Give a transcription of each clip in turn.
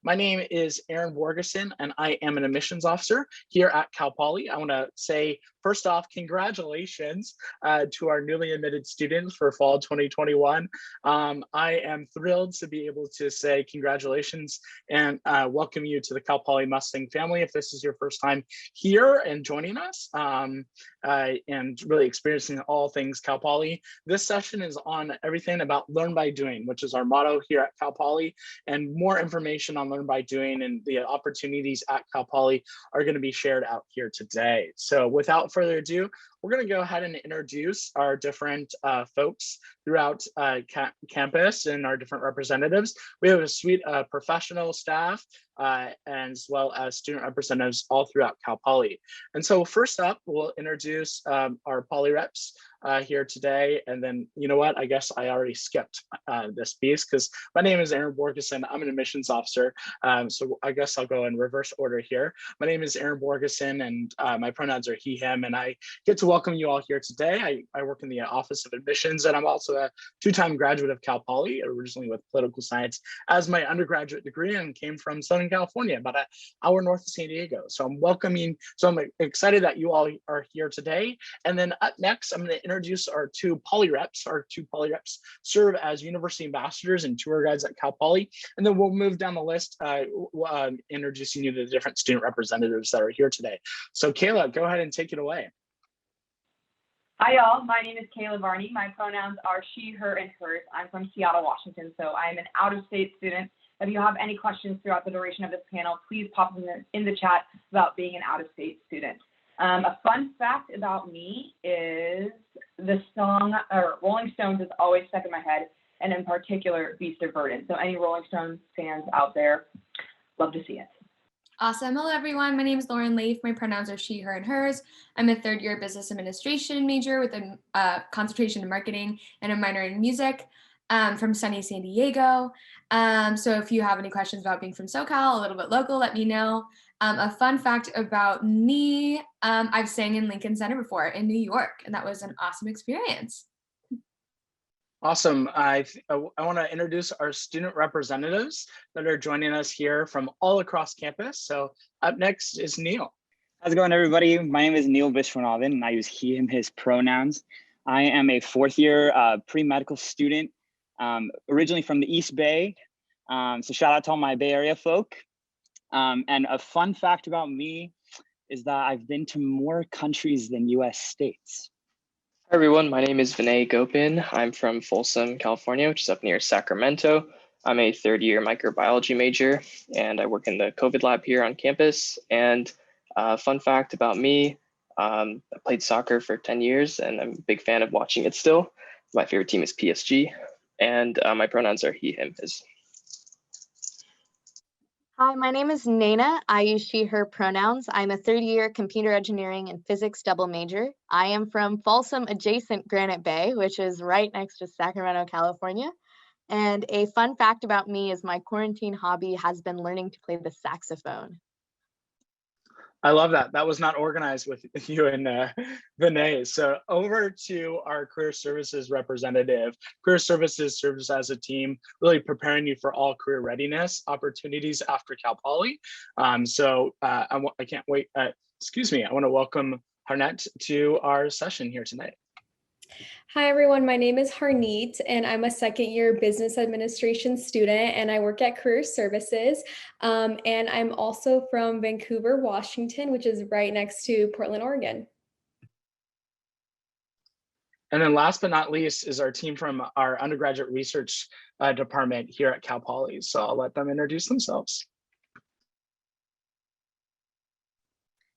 My name is Aaron Borgeson, and I am an admissions officer here at Cal Poly. I want to say, first off, congratulations to our newly admitted students for fall 2021. I am thrilled to be able to say congratulations and welcome you to the Cal Poly Mustang family. If this is your first time here and joining us and really experiencing all things Cal Poly, this session is on everything about Learn by Doing, which is our motto here at Cal Poly. And more information on Learn by Doing and the opportunities at Cal Poly are going to be shared out here today. So without further ado, we're going to go ahead and introduce our different folks throughout campus and our different representatives. We have a suite of professional staff as well as student representatives all throughout Cal Poly. And so first up, we'll introduce our Poly reps here today. And then, you know what, I guess I already skipped this piece because my name is Aaron Borgeson. I'm an admissions officer. So I guess I'll go in reverse order here. My name is Aaron Borgeson and my pronouns are he, him, and I get to welcome you all here today. I work in the Office of Admissions, and I'm also a two-time graduate of Cal Poly, originally with political science as my undergraduate degree, and came from Southern California, about an hour north of San Diego. So I'm excited that you all are here today. And then up next, I'm going to introduce our two Poly reps. Our two Poly reps serve as university ambassadors and tour guides at Cal Poly. And then we'll move down the list, introducing you to the different student representatives that are here today. So Kayla, go ahead and take it away. Hi, y'all. My name is Kayla Varney. My pronouns are she, her, and hers. I'm from Seattle, Washington, so I am an out-of-state student. If you have any questions throughout the duration of this panel, please pop them in the chat about being an out-of-state student. A fun fact about me is the song, or Rolling Stones is always stuck in my head, and in particular, Beast of Burden. So any Rolling Stones fans out there, love to see it. Awesome. Hello, everyone. My name is Lauren Leaf. My pronouns are she, her, and hers. I'm a third-year business administration major with a concentration in marketing and a minor in music from sunny San Diego. So if you have any questions about being from SoCal, a little bit local, let me know. A fun fact about me, I've sang in Lincoln Center before in New York, and that was an awesome experience. Awesome. I want to introduce our student representatives that are joining us here from all across campus. So up next is Neil. How's it going, everybody? My name is Neil Vishwanathan, and I use he, him, his pronouns. I am a fourth-year pre-medical student, originally from the East Bay. So shout out to all my Bay Area folk. And a fun fact about me is that I've been to more countries than US states. Hi everyone, my name is Vinay Gopin. I'm from Folsom, California, which is up near Sacramento. I'm a third-year microbiology major, and I work in the COVID lab here on campus. And fun fact about me, I played soccer for 10 years, and I'm a big fan of watching it still. My favorite team is PSG, and my pronouns are he, him, his. Hi, my name is Naina. I use she, her pronouns. I'm a third-year computer engineering and physics double major. I am from Folsom adjacent Granite Bay, which is right next to Sacramento, California. And a fun fact about me is my quarantine hobby has been learning to play the saxophone. I love that. That was not organized with you and Vinay. So over to our career services representative. Career services serves as a team, really preparing you for all career readiness opportunities after Cal Poly. I can't wait. Excuse me. I want to welcome Harnett to our session here tonight. Hi, everyone. My name is Harneet, and I'm a second-year business administration student, and I work at Career Services. And I'm also from Vancouver, Washington, which is right next to Portland, Oregon. And then last but not least is our team from our undergraduate research department here at Cal Poly. So I'll let them introduce themselves.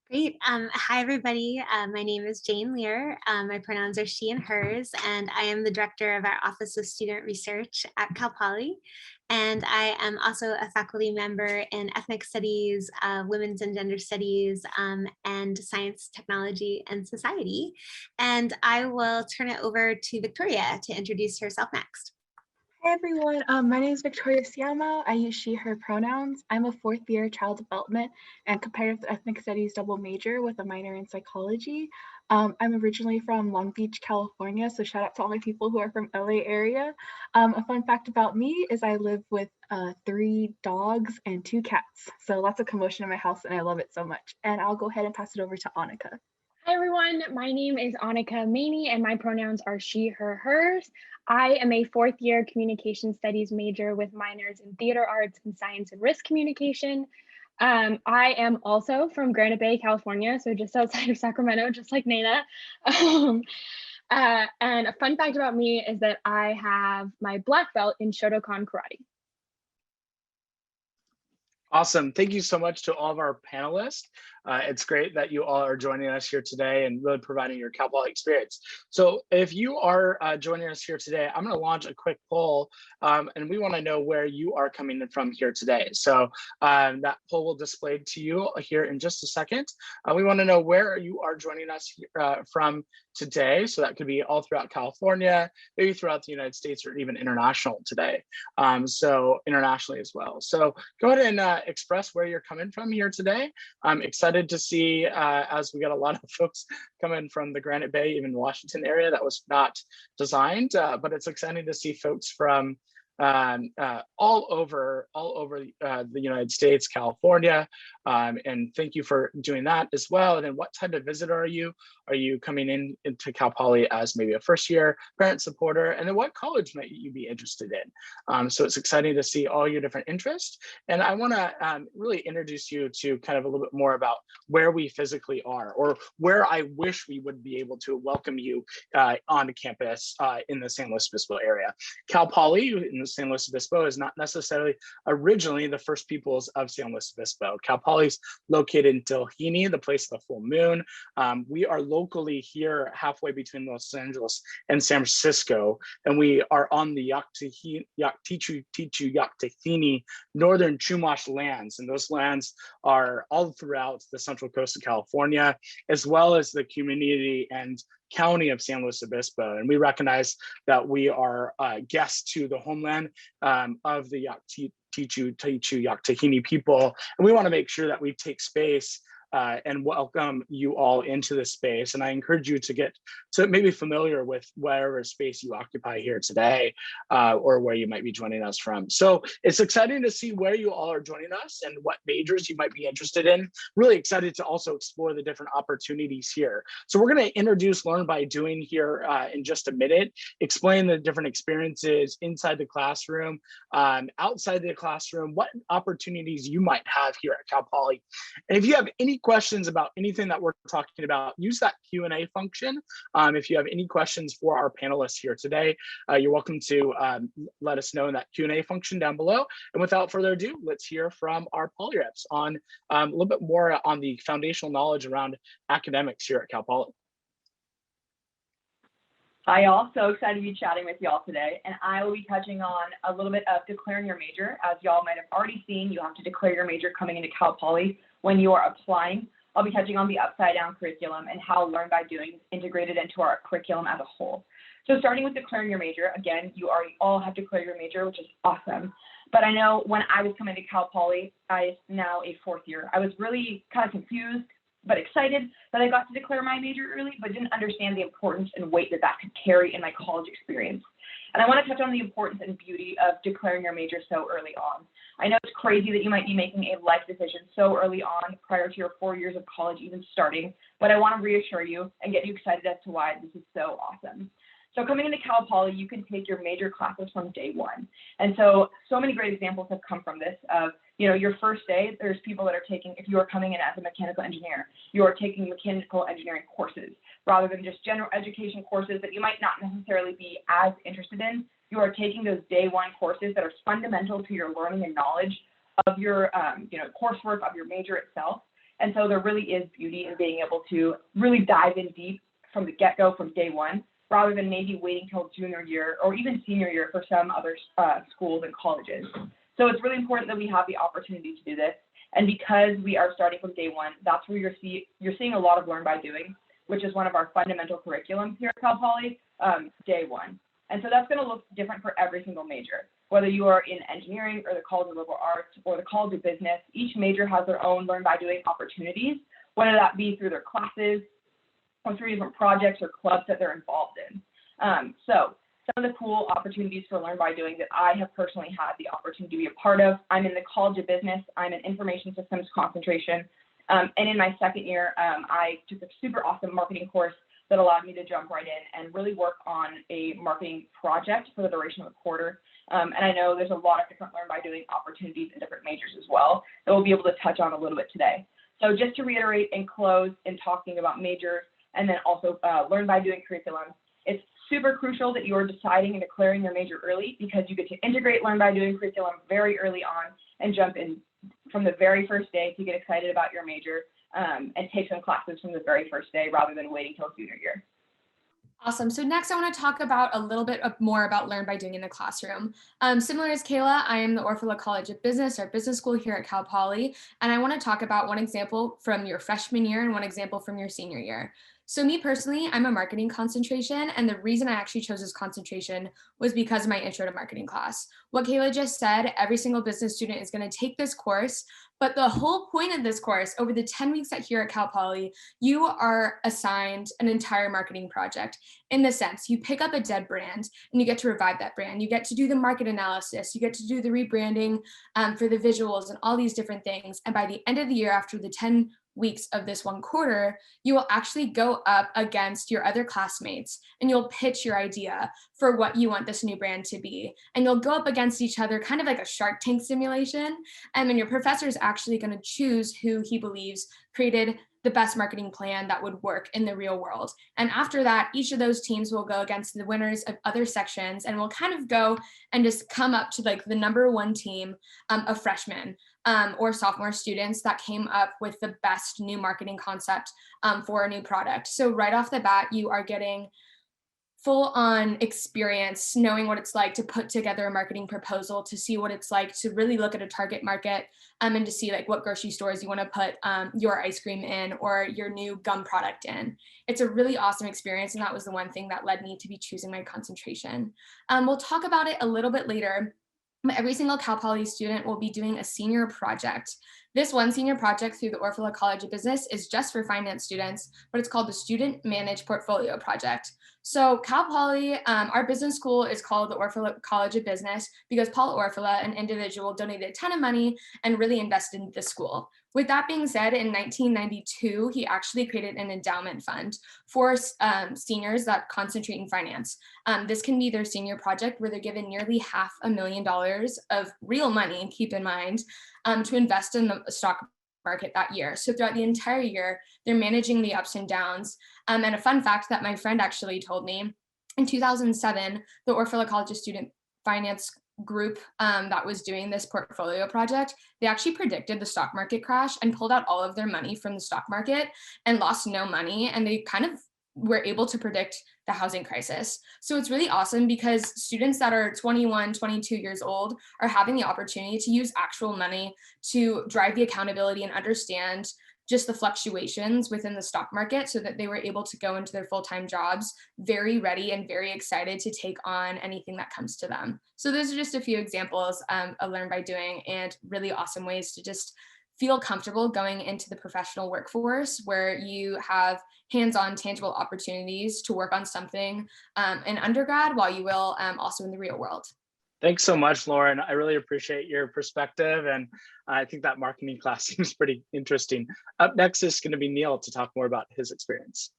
Great. Hi, everybody. My name is Jane Lear. My pronouns are she and hers, and I am the director of our Office of Student Research at Cal Poly. And I am also a faculty member in ethnic studies, women's and gender studies, and science, technology, and society. And I will turn it over to Victoria to introduce herself next. Hey everyone, my name is Victoria Siamo. I use she, her pronouns. I'm a fourth year child development and comparative ethnic studies double major with a minor in psychology. I'm originally from Long Beach, California, so shout out to all my people who are from LA area. A fun fact about me is I live with 3 dogs and 2 cats. So lots of commotion in my house and I love it so much. And I'll go ahead and pass it over to Annika. Hi everyone, my name is Annika Maney and my pronouns are she, her, hers. I am a fourth year communication studies major with minors in theater arts and science and risk communication. I am also from Granite Bay, California, so just outside of Sacramento, just like Nana. And a fun fact about me is that I have my black belt in Shotokan karate. Awesome. Thank you so much to all of our panelists. It's great that you all are joining us here today and really providing your Cal Poly experience. So if you are joining us here today, I'm going to launch a quick poll and we want to know where you are coming from here today. So that poll will display to you here in just a second. We want to know where you are joining us from today. So that could be all throughout California, maybe throughout the United States or even international today. So internationally as well. So go ahead and express where you're coming from here today. I'm excited to see as we got a lot of folks coming from the Granite Bay, even Washington area. That was not designed, but it's exciting to see folks from all over the United States, California, and thank you for doing that as well. And then what type of visitor are you? Are you coming into Cal Poly as maybe a first year parent supporter? And then what college might you be interested in? So it's exciting to see all your different interests. And I want to really introduce you to kind of a little bit more about where we physically are, or where I wish we would be able to welcome you onto campus in the San Luis Obispo area. Cal Poly in the San Luis Obispo is not necessarily originally the first peoples of San Luis Obispo. Cal Poly's located in Delhini, the place of the full moon. We are locally here halfway between Los Angeles and San Francisco, and we are on the Yaktichu-Yaktahini northern Chumash lands, and those lands are all throughout the central coast of California, as well as the community and county of San Luis Obispo. And we recognize that we are guests to the homeland of the Yaktahini people, and we want to make sure that we take space and welcome you all into this space. And I encourage you to get to maybe familiar with whatever space you occupy here today or where you might be joining us from. So it's exciting to see where you all are joining us and what majors you might be interested in. Really excited to also explore the different opportunities here. So we're going to introduce Learn by Doing here in just a minute, explain the different experiences inside the classroom, outside the classroom, what opportunities you might have here at Cal Poly. And if you have any questions about anything that we're talking about, use that Q&A function. If you have any questions for our panelists here today, you're welcome to let us know in that Q&A function down below. And without further ado, let's hear from our poly reps on a little bit more on the foundational knowledge around academics here at Cal Poly. Hi y'all, so excited to be chatting with y'all today, and I will be touching on a little bit of declaring your major. As y'all might have already seen, you have to declare your major coming into Cal Poly when you are applying. I'll be touching on the upside down curriculum and how Learn by Doing is integrated into our curriculum as a whole. So starting with declaring your major, again, you already all have declared your major, which is awesome. But I know when I was coming to Cal Poly, I'm now a fourth year, I was really kind of confused, but excited that I got to declare my major early, but didn't understand the importance and weight that that could carry in my college experience. And I want to touch on the importance and beauty of declaring your major so early on. I know it's crazy that you might be making a life decision so early on prior to your 4 years of college even starting, but I want to reassure you and get you excited as to why this is so awesome. So coming into Cal Poly, you can take your major classes from day one. And so many great examples have come from this of, you know, your first day, there's people that are taking, if you are coming in as a mechanical engineer, you are taking mechanical engineering courses rather than just general education courses that you might not necessarily be as interested in. You are taking those day one courses that are fundamental to your learning and knowledge of your, coursework of your major itself. And so there really is beauty in being able to really dive in deep from the get-go, from day one, rather than maybe waiting till junior year or even senior year for some other schools and colleges. So it's really important that we have the opportunity to do this. And because we are starting from day one, that's where you're seeing a lot of Learn by Doing, which is one of our fundamental curriculums here at Cal Poly, day one. And so that's going to look different for every single major. Whether you are in engineering or the College of Liberal Arts or the College of Business, each major has their own learn by doing opportunities, whether that be through their classes or through different projects or clubs that they're involved in. So some of the cool opportunities for learn by doing that I have personally had the opportunity to be a part of. I'm in the College of Business. I'm in information systems concentration. And in my second year, I took a super awesome marketing course that allowed me to jump right in and really work on a marketing project for the duration of a quarter. And I know there's a lot of different learn by doing opportunities in different majors as well that we'll be able to touch on a little bit today. So just to reiterate and close in talking about majors and then also learn by doing curriculum, it's super crucial that you are deciding and declaring your major early, because you get to integrate learn by doing curriculum very early on and jump in from the very first day to get excited about your major and take some classes from the very first day rather than waiting till junior year. Awesome. So next I want to talk about a little bit more about learn by doing in the classroom. Similar as Kayla, I am the Orfalea College of Business, our business school here at Cal Poly, and I want to talk about one example from your freshman year and one example from your senior year. So me personally, I'm a marketing concentration, and the reason I actually chose this concentration was because of my intro to marketing class. What Kayla just said, every single business student is going to take this course, but the whole point of this course, over the 10 weeks that here at Cal Poly, you are assigned an entire marketing project. In the sense, you pick up a dead brand and you get to revive that brand. You get to do the market analysis, you get to do the rebranding for the visuals and all these different things. And by the end of the year, after the 10 weeks of this one quarter, you will actually go up against your other classmates and you'll pitch your idea for what you want this new brand to be. And you'll go up against each other, kind of like a Shark Tank simulation. And then your professor is actually going to choose who he believes created the best marketing plan that would work in the real world. And after that, each of those teams will go against the winners of other sections and will kind of go and just come up to like the number one team of freshmen or sophomore students that came up with the best new marketing concept for a new product. So right off the bat, you are getting full on experience knowing what it's like to put together a marketing proposal, to see what it's like to really look at a target market and to see like what grocery stores you want to put your ice cream in or your new gum product in. It's a really awesome experience, and that was the one thing that led me to be choosing my concentration. We'll talk about it a little bit later. Every single Cal Poly student will be doing a senior project. This one senior project through the Orfalea College of Business is just for finance students, but it's called the Student Managed Portfolio Project. So Cal Poly, our business school is called the Orfalea College of Business because Paul Orfalea, an individual, donated a ton of money and really invested in the school. With that being said, in 1992, he actually created an endowment fund for seniors that concentrate in finance. This can be their senior project where they're given nearly $500,000 of real money, keep in mind, to invest in the stock market that year. So throughout the entire year, they're managing the ups and downs. And a fun fact that my friend actually told me, in 2007, the Orfalea College of Student Finance group that was doing this portfolio project, they actually predicted the stock market crash and pulled out all of their money from the stock market and lost no money. And they kind of were able to predict the housing crisis. So it's really awesome because students that are 21, 22 years old are having the opportunity to use actual money to drive the accountability and understand just the fluctuations within the stock market so that they were able to go into their full-time jobs very ready and very excited to take on anything that comes to them. So those are just a few examples of learn by doing and really awesome ways to just feel comfortable going into the professional workforce where you have hands-on tangible opportunities to work on something in undergrad while you will also in the real world. Thanks so much, Lauren. I really appreciate your perspective, and I think that marketing class seems pretty interesting. Up next is going to be Neil to talk more about his experience.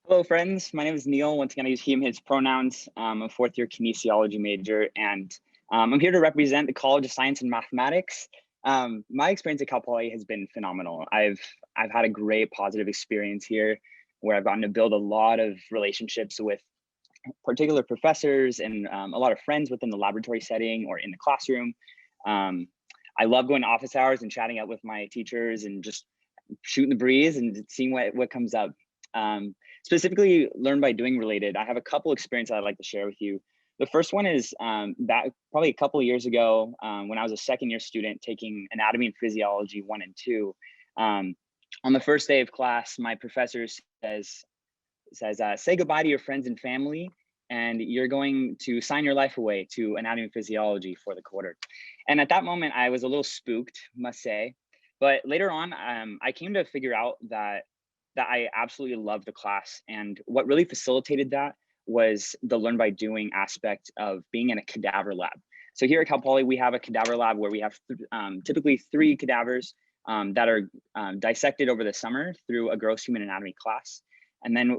Hello, friends. My name is Neil. Once again, I use he, him, his pronouns. I'm a fourth-year kinesiology major, and I'm here to represent the College of Science and Mathematics. My experience at Cal Poly has been phenomenal. I've had a great positive experience here where I've gotten to build a lot of relationships with particular professors and a lot of friends within the laboratory setting or in the classroom. I love going to office hours and chatting out with my teachers and just shooting the breeze and seeing what comes up. Specifically learn by doing related, I have a couple experiences I'd like to share with you. The first one is that probably a couple of years ago when I was a second year student taking anatomy and physiology 1 and 2. On the first day of class, my professor says, say goodbye to your friends and family and you're going to sign your life away to anatomy and physiology for the quarter. And at that moment, I was a little spooked, must say. But later on, I came to figure out that I absolutely loved the class. And what really facilitated that was the learn by doing aspect of being in a cadaver lab. So here at Cal Poly, we have a cadaver lab where we have typically 3 cadavers that are dissected over the summer through a gross human anatomy class. And then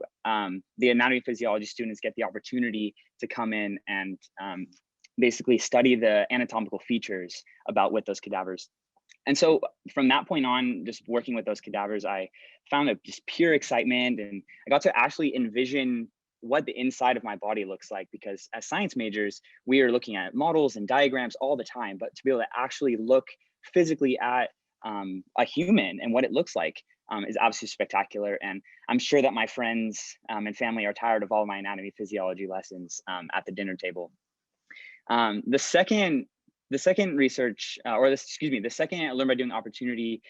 the anatomy physiology students get the opportunity to come in and basically study the anatomical features about with those cadavers. And so from that point on, just working with those cadavers, I found a just pure excitement, and I got to actually envision what the inside of my body looks like, because as science majors, we are looking at models and diagrams all the time, but to be able to actually look physically at a human and what it looks like is absolutely spectacular. And I'm sure that my friends and family are tired of all my anatomy physiology lessons at the dinner table. The second research, the second learn by doing opportunity,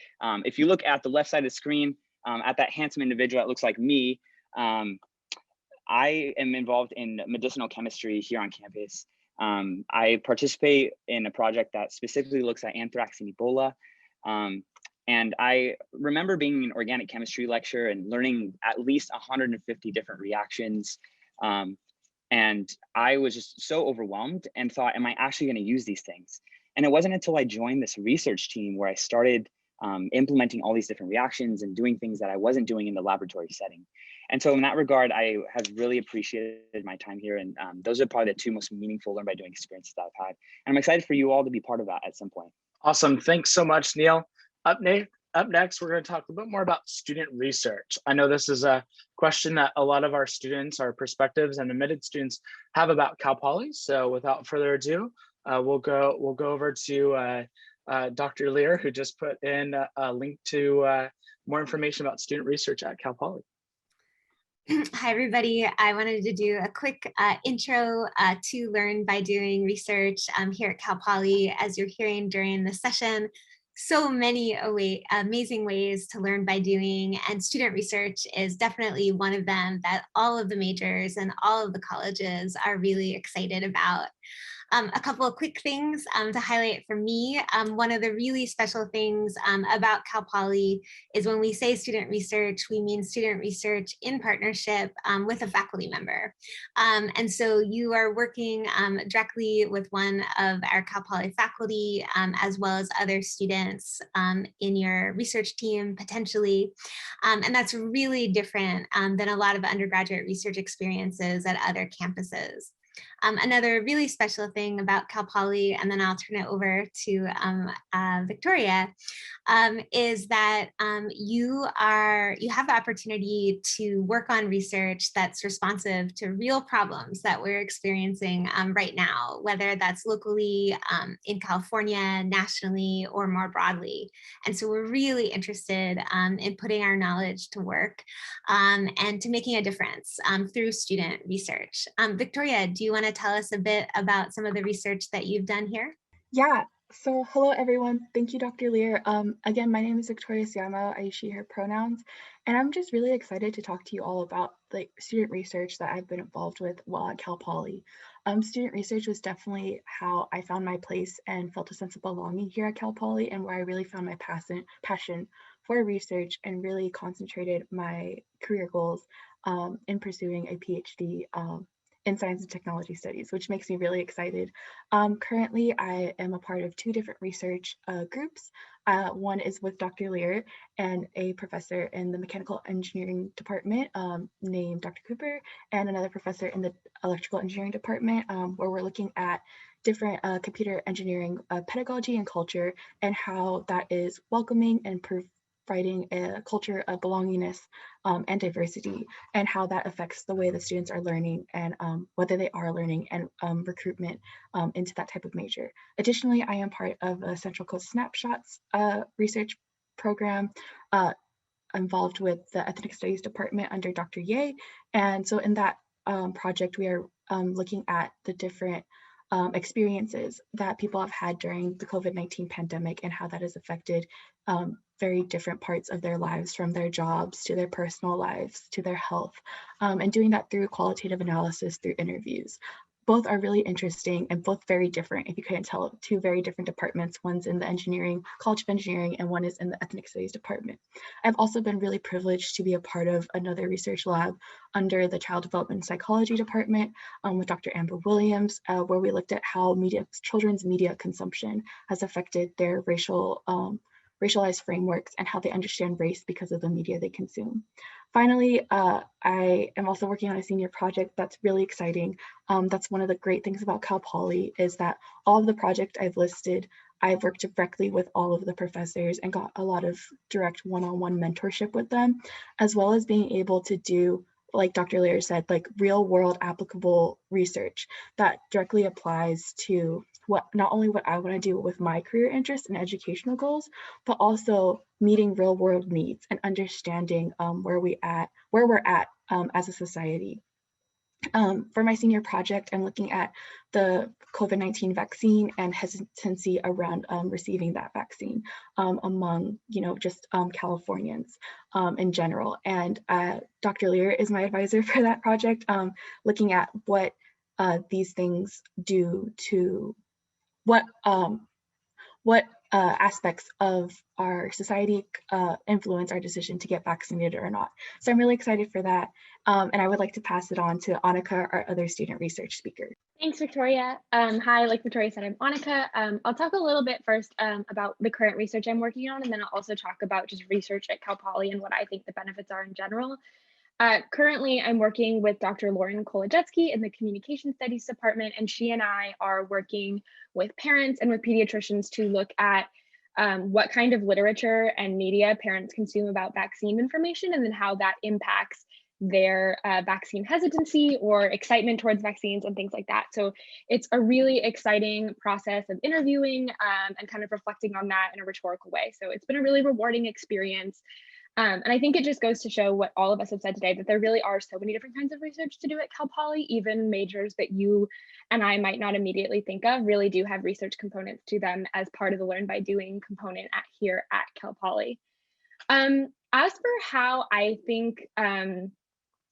if you look at the left side of the screen, at that handsome individual that looks like me, I am involved in medicinal chemistry here on campus. I participate in a project that specifically looks at anthrax and Ebola. And I remember being in an organic chemistry lecture and learning at least 150 different reactions. And I was just so overwhelmed and thought, am I actually going to use these things? And it wasn't until I joined this research team where I started implementing all these different reactions and doing things that I wasn't doing in the laboratory setting. And so in that regard, I have really appreciated my time here. And those are probably the 2 most meaningful learn by doing experiences that I've had. And I'm excited for you all to be part of that at some point. Awesome. Thanks so much, Neil. Up next, we're going to talk a bit more about student research. I know this is a question that a lot of our students, our prospectives and admitted students have about Cal Poly. So without further ado, we'll go over to Dr. Lear, who just put in a link to more information about student research at Cal Poly. Hi, everybody. I wanted to do a quick intro to learn by doing research here at Cal Poly. As you're hearing during the session, so many amazing ways to learn by doing, and student research is definitely one of them that all of the majors and all of the colleges are really excited about. A couple of quick things to highlight for me. One of the really special things about Cal Poly is when we say student research, we mean student research in partnership with a faculty member. And so you are working directly with one of our Cal Poly faculty, as well as other students in your research team, potentially. And that's really different than a lot of undergraduate research experiences at other campuses. Another really special thing about Cal Poly, and then I'll turn it over to Victoria, is that you have the opportunity to work on research that's responsive to real problems that we're experiencing right now, whether that's locally in California, nationally, or more broadly. And so we're really interested in putting our knowledge to work and to making a difference through student research. Victoria, do you want to tell us a bit about some of the research that you've done here? Yeah, so hello everyone. Thank you, Dr. Lear. Again, my name is Victoria Siamo. I use she, her pronouns, and I'm just really excited to talk to you all about the student research that I've been involved with while at Cal Poly. Student research was definitely how I found my place and felt a sense of belonging here at Cal Poly, and where I really found my passion for research and really concentrated my career goals in pursuing a PhD in science and technology studies, which makes me really excited. Currently, I am a part of 2 different research groups. One is with Dr. Lear and a professor in the mechanical engineering department named Dr. Cooper, and another professor in the electrical engineering department, where we're looking at different computer engineering pedagogy and culture, and how that is welcoming and providing a culture of belongingness and diversity, and how that affects the way the students are learning and whether they are learning, and recruitment into that type of major. Additionally, I am part of a Central Coast Snapshots research program involved with the Ethnic Studies Department under Dr. Ye. And so in that project, we are looking at the different experiences that people have had during the COVID-19 pandemic and how that has affected very different parts of their lives, from their jobs to their personal lives to their health, and doing that through qualitative analysis through interviews. Both are really interesting and both very different. If you couldn't tell, two very different departments. One's in the College of Engineering, and one is in the Ethnic Studies department. I've also been really privileged to be a part of another research lab under the Child Development and Psychology department with Dr. Amber Williams, where we looked at how children's media consumption has affected their racialized frameworks and how they understand race because of the media they consume. Finally, I am also working on a senior project that's really exciting. That's one of the great things about Cal Poly, is that all of the projects I've listed, I've worked directly with all of the professors and got a lot of direct one-on-one mentorship with them, as well as being able to do, like Dr. Lear said, like real world applicable research that directly applies to not only what I want to do with my career interests and educational goals, but also meeting real world needs and understanding where we're at as a society. For my senior project, I'm looking at the COVID-19 vaccine and hesitancy around receiving that vaccine among, just Californians in general. And Dr. Lear is my advisor for that project, looking at what these things do to what aspects of our society influence our decision to get vaccinated or not. So I'm really excited for that. And I would like to pass it on to Annika, our other student research speaker. Thanks, Victoria. Hi, like Victoria said, I'm Annika. I'll talk a little bit first about the current research I'm working on, and then I'll also talk about just research at Cal Poly and what I think the benefits are in general. Currently, I'm working with Dr. Lauren Kolajetsky in the Communication Studies Department, and she and I are working with parents and with pediatricians to look at what kind of literature and media parents consume about vaccine information, and then how that impacts their vaccine hesitancy or excitement towards vaccines and things like that. So it's a really exciting process of interviewing and kind of reflecting on that in a rhetorical way. So it's been a really rewarding experience. And I think it just goes to show what all of us have said today, that there really are so many different kinds of research to do at Cal Poly. Even majors that you and I might not immediately think of really do have research components to them as part of the Learn by Doing component here at Cal Poly. As for how I think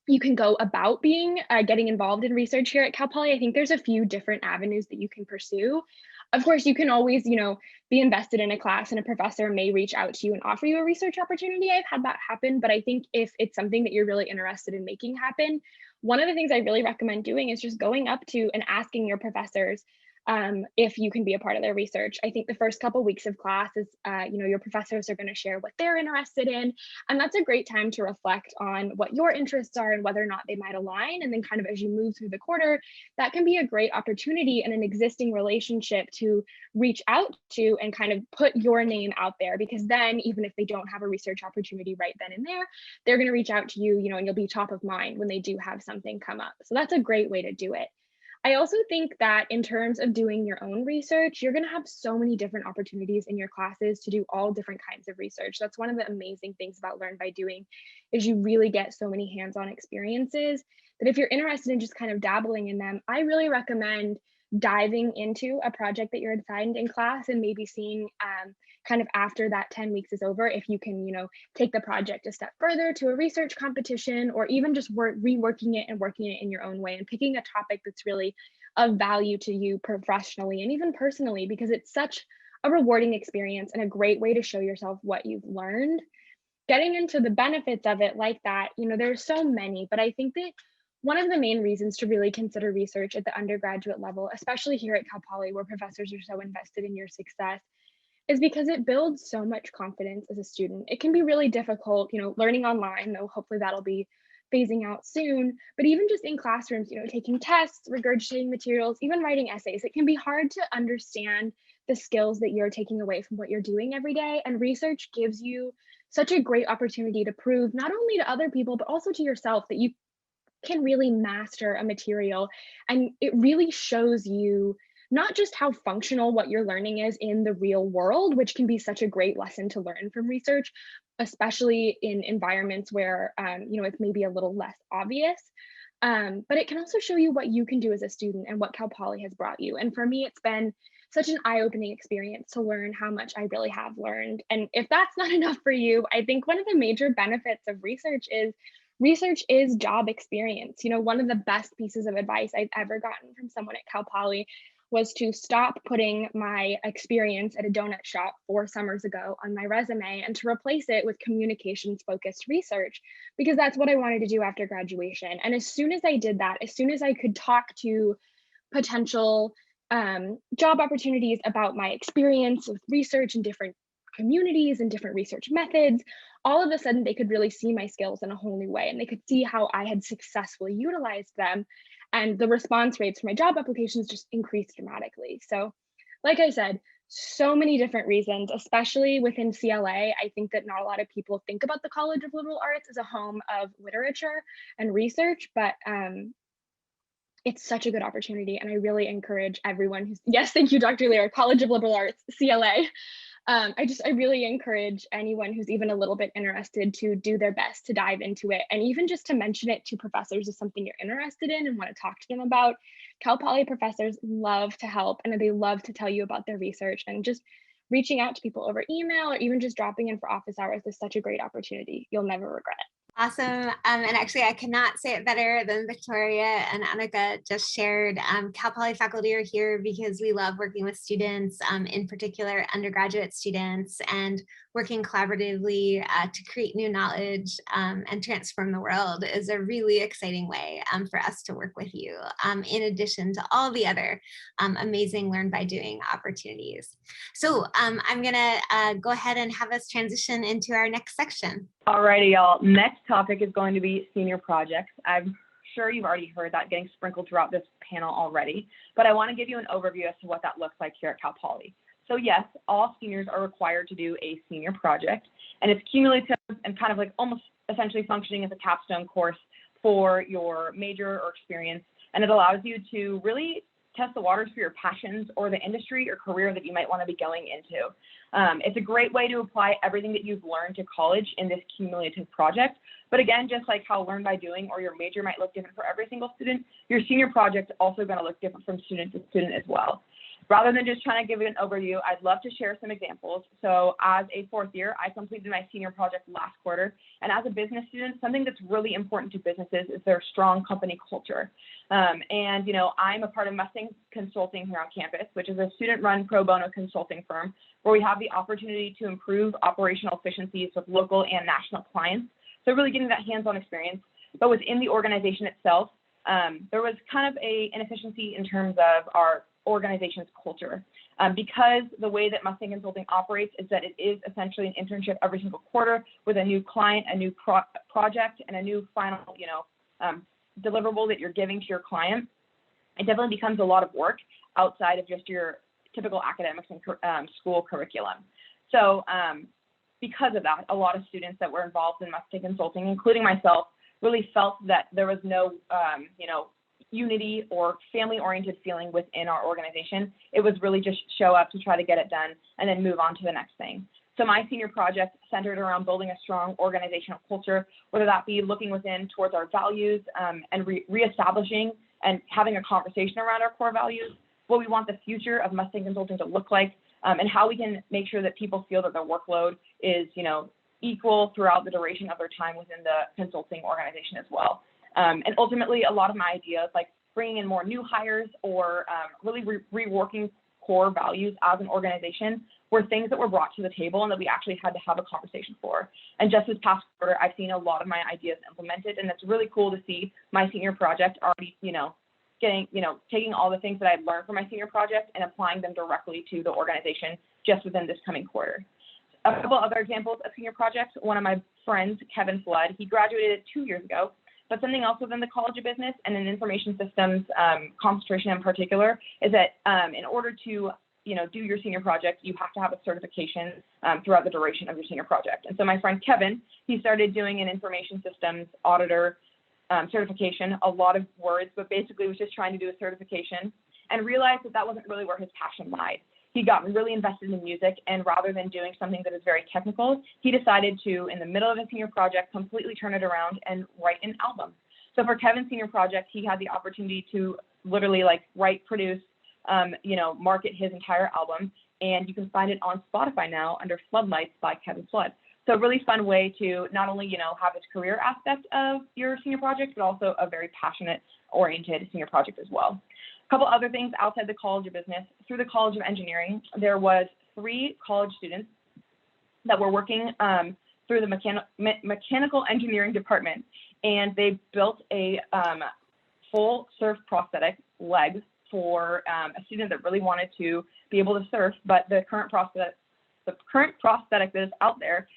you can go about getting involved in research here at Cal Poly, I think there's a few different avenues that you can pursue. Of course, you can always, be invested in a class, and a professor may reach out to you and offer you a research opportunity. I've had that happen, but I think if it's something that you're really interested in making happen, one of the things I really recommend doing is just going up to and asking your professors if you can be a part of their research. I think the first couple weeks of class is, your professors are going to share what they're interested in, and that's a great time to reflect on what your interests are and whether or not they might align. And then kind of as you move through the quarter, that can be a great opportunity and an existing relationship to reach out to and kind of put your name out there, because then even if they don't have a research opportunity right then and there, they're going to reach out to you, and you'll be top of mind when they do have something come up. So that's a great way to do it. I also think that in terms of doing your own research, you're going to have so many different opportunities in your classes to do all different kinds of research. That's one of the amazing things about Learn by Doing, is you really get so many hands-on experiences that if you're interested in just kind of dabbling in them, I really recommend diving into a project that you're assigned in class and maybe seeing kind of after that 10 weeks is over, if you can, take the project a step further to a research competition, or even just reworking it and working it in your own way and picking a topic that's really of value to you professionally and even personally, because it's such a rewarding experience and a great way to show yourself what you've learned. Getting into the benefits of it like that, there's so many, but I think that one of the main reasons to really consider research at the undergraduate level, especially here at Cal Poly, where professors are so invested in your success, is because it builds so much confidence as a student. It can be really difficult, learning online, though hopefully that'll be phasing out soon, but even just in classrooms, taking tests, regurgitating materials, even writing essays, it can be hard to understand the skills that you're taking away from what you're doing every day. And research gives you such a great opportunity to prove not only to other people, but also to yourself that you can really master a material. And it really shows you not just how functional what you're learning is in the real world, which can be such a great lesson to learn from research, especially in environments where it's maybe a little less obvious. But it can also show you what you can do as a student and what Cal Poly has brought you. And for me, it's been such an eye-opening experience to learn how much I really have learned. And if that's not enough for you, I think one of the major benefits of research is job experience. One of the best pieces of advice I've ever gotten from someone at Cal Poly was to stop putting my experience at a donut shop 4 summers ago on my resume and to replace it with communications focused research, because that's what I wanted to do after graduation. And as soon as I did that, as soon as I could talk to potential job opportunities about my experience with research in different communities and different research methods, all of a sudden they could really see my skills in a whole new way, and they could see how I had successfully utilized them. And the response rates for my job applications just increased dramatically. So like I said, so many different reasons, especially within CLA. I think that not a lot of people think about the College of Liberal Arts as a home of literature and research, but it's such a good opportunity. And I really encourage everyone who's, yes, thank you, Dr. Lear, College of Liberal Arts, CLA. I really encourage anyone who's even a little bit interested to do their best to dive into it, and even just to mention it to professors as something you're interested in and want to talk to them about. Cal Poly professors love to help, and they love to tell you about their research, and just reaching out to people over email or even just dropping in for office hours is such a great opportunity. You'll never regret it. Awesome. And actually, I cannot say it better than Victoria and Annika just shared. Cal Poly faculty are here because we love working with students, in particular undergraduate students, and working collaboratively to create new knowledge and transform the world is a really exciting way for us to work with you, in addition to all the other amazing learn by doing opportunities. So I'm going to go ahead and have us transition into our next section. Alrighty, y'all. Next topic is going to be senior projects. I'm sure you've already heard that getting sprinkled throughout this panel already, but I want to give you an overview as to what that looks like here at Cal Poly. So yes, all seniors are required to do a senior project, and it's cumulative and kind of like almost essentially functioning as a capstone course for your major or experience, and it allows you to really test the waters for your passions or the industry or career that you might want to be going into. It's a great way to apply everything that you've learned to college in this cumulative project. But again, just like how learn by doing or your major might look different for every single student, your senior project is also going to look different from student to student as well. Rather than just trying to give you an overview, I'd love to share some examples. So as a 4th year, I completed my senior project last quarter. And as a business student, something that's really important to businesses is their strong company culture. And, I'm a part of Mustang Consulting here on campus, which is a student-run pro bono consulting firm where we have the opportunity to improve operational efficiencies with local and national clients. So really getting that hands-on experience. But within the organization itself, there was kind of an inefficiency in terms of our organization's culture. Because the way that Mustang Consulting operates is that it is essentially an internship every single quarter with a new client, a new project, and a new final, deliverable that you're giving to your client. It definitely becomes a lot of work outside of just your typical academics and school curriculum. So because of that, a lot of students that were involved in Mustang Consulting, including myself, really felt that there was no, unity or family-oriented feeling within our organization. It was really just show up to try to get it done and then move on to the next thing. So my senior project centered around building a strong organizational culture, whether that be looking within towards our values and reestablishing and having a conversation around our core values, what we want the future of Mustang Consulting to look like, and how we can make sure that people feel that their workload is, equal throughout the duration of their time within the consulting organization as well. And ultimately, a lot of my ideas, like bringing in more new hires or really reworking core values as an organization, were things that were brought to the table and that we actually had to have a conversation for. And just this past quarter, I've seen a lot of my ideas implemented, and it's really cool to see my senior project already, taking all the things that I've learned from my senior project and applying them directly to the organization just within this coming quarter. A couple other examples of senior projects. One of my friends, Kevin Flood, he graduated 2 years ago, but something else within the College of Business and in information systems concentration in particular is that in order to do your senior project, you have to have a certification throughout the duration of your senior project. And so my friend Kevin, he started doing an information systems auditor certification, a lot of words, but basically was just trying to do a certification and realized that that wasn't really where his passion lied. He got really invested in music, and rather than doing something that is very technical, he decided to, in the middle of his senior project, completely turn it around and write an album. So for Kevin's senior project, he had the opportunity to literally like write, produce, market his entire album, and you can find it on Spotify now under Floodlights by Kevin Flood. So a really fun way to not only, have this career aspect of your senior project, but also a very passionate oriented senior project as well. A couple other things outside the College of Business. Through the College of Engineering, there was 3 college students that were working through the mechanical engineering department, and they built a full surf prosthetic leg for a student that really wanted to be able to surf, but the current prosthetic that is out there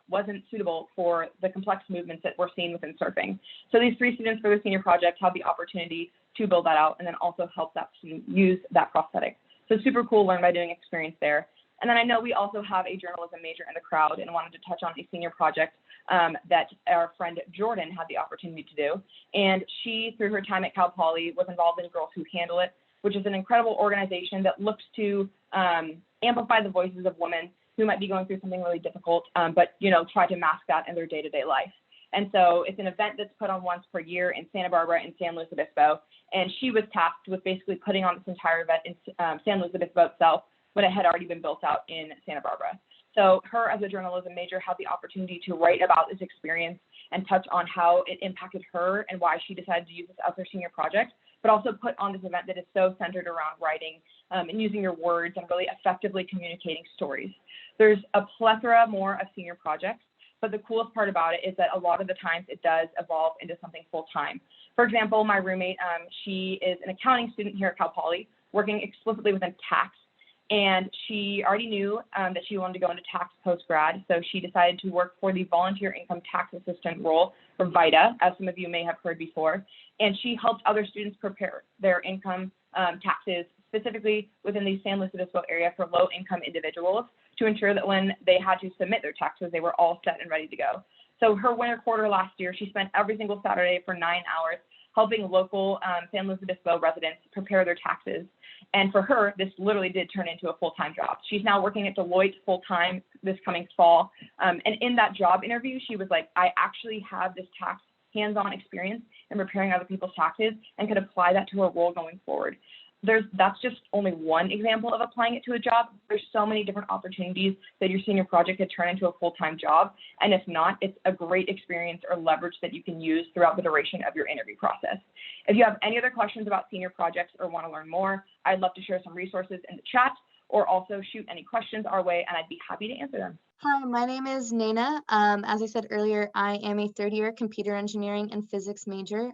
wasn't suitable for the complex movements that we're seeing within surfing. So these 3 students for their senior project had the opportunity to build that out and then also help that student use that prosthetic. So super cool learn by doing experience there. And then I know we also have a journalism major in the crowd and wanted to touch on a senior project that our friend Jordan had the opportunity to do. And she, through her time at Cal Poly, was involved in Girls Who Handle It, which is an incredible organization that looks to amplify the voices of women who might be going through something really difficult, but try to mask that in their day-to-day life. And so it's an event that's put on once per year in Santa Barbara and San Luis Obispo. And she was tasked with basically putting on this entire event in San Luis Obispo itself when it had already been built out in Santa Barbara. So her, as a journalism major, had the opportunity to write about this experience and touch on how it impacted her and why she decided to use this as her senior project, but also put on this event that is so centered around writing and using your words and really effectively communicating stories. There's a plethora more of senior projects, but the coolest part about it is that a lot of the times it does evolve into something full-time. For example, my roommate, she is an accounting student here at Cal Poly, working explicitly within tax. And she already knew that she wanted to go into tax post-grad, so she decided to work for the volunteer income tax assistant role for VITA, as some of you may have heard before. And she helped other students prepare their income taxes, specifically within the San Luis Obispo area for low-income individuals, to ensure that when they had to submit their taxes, they were all set and ready to go. So her winter quarter last year, she spent every single Saturday for 9 hours helping local San Luis Obispo residents prepare their taxes. And for her, this literally did turn into a full-time job. She's now working at Deloitte full-time this coming fall. And in that job interview, she was like, I actually have this tax hands-on experience in preparing other people's taxes and could apply that to her role going forward. That's just only one example of applying it to a job. There's so many different opportunities that your senior project could turn into a full-time job. And if not, it's a great experience or leverage that you can use throughout the duration of your interview process. If you have any other questions about senior projects or want to learn more, I'd love to share some resources in the chat or also shoot any questions our way, and I'd be happy to answer them. Hi, my name is Naina. As I said earlier, I am a 3rd-year computer engineering and physics major.